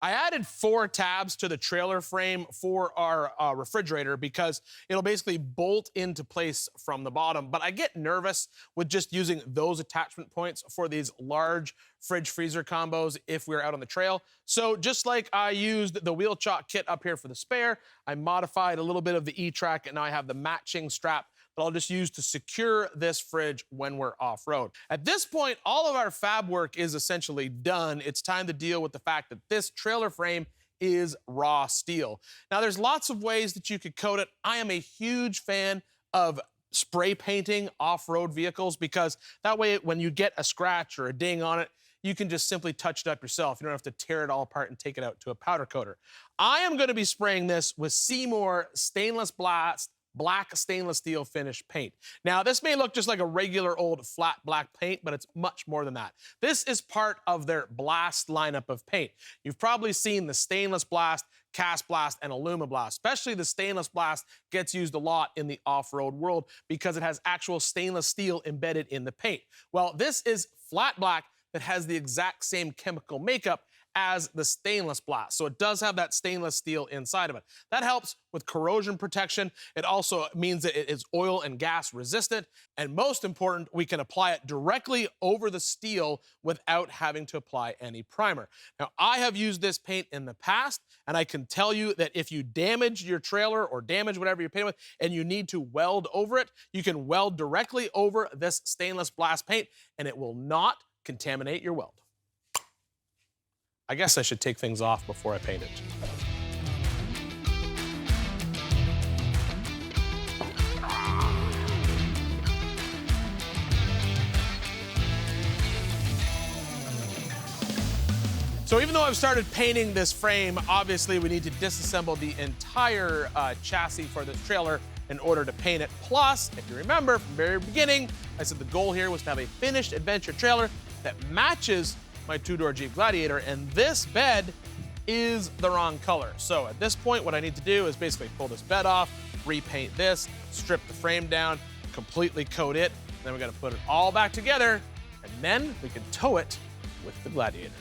I added 4 tabs to the trailer frame for our refrigerator because it'll basically bolt into place from the bottom. But I get nervous with just using those attachment points for these large fridge freezer combos if we're out on the trail. So just like I used the wheel chock kit up here for the spare, I modified a little bit of the E-track, and now I have the matching strap that I'll just use to secure this fridge when we're off-road. At this point, all of our fab work is essentially done. It's time to deal with the fact that this trailer frame is raw steel. Now, there's lots of ways that you could coat it. I am a huge fan of spray painting off-road vehicles because that way, when you get a scratch or a ding on it, you can just simply touch it up yourself. You don't have to tear it all apart and take it out to a powder coater. I am gonna be spraying this with Seymour Stainless Blast black stainless steel finish paint. Now, this may look just like a regular old flat black paint, but it's much more than that. This is part of their Blast lineup of paint. You've probably seen the Stainless Blast, Cast Blast, and Aluma Blast. Especially the Stainless Blast gets used a lot in the off-road world because it has actual stainless steel embedded in the paint. Well, this is flat black that has the exact same chemical makeup as the Stainless Blast. So it does have that stainless steel inside of it. That helps with corrosion protection. It also means that it is oil and gas resistant. And most important, we can apply it directly over the steel without having to apply any primer. Now, I have used this paint in the past, and I can tell you that if you damage your trailer or damage whatever you're painting with and you need to weld over it, you can weld directly over this Stainless Blast paint and it will not contaminate your weld. I guess I should take things off before I paint it. So even though I've started painting this frame, obviously we need to disassemble the entire chassis for this trailer in order to paint it. Plus, if you remember from the very beginning, I said the goal here was to have a finished adventure trailer that matches my two-door Jeep Gladiator, and this bed is the wrong color. So at this point, what I need to do is basically pull this bed off, repaint this, strip the frame down, completely coat it, then we gotta put it all back together, and then we can tow it with the Gladiator.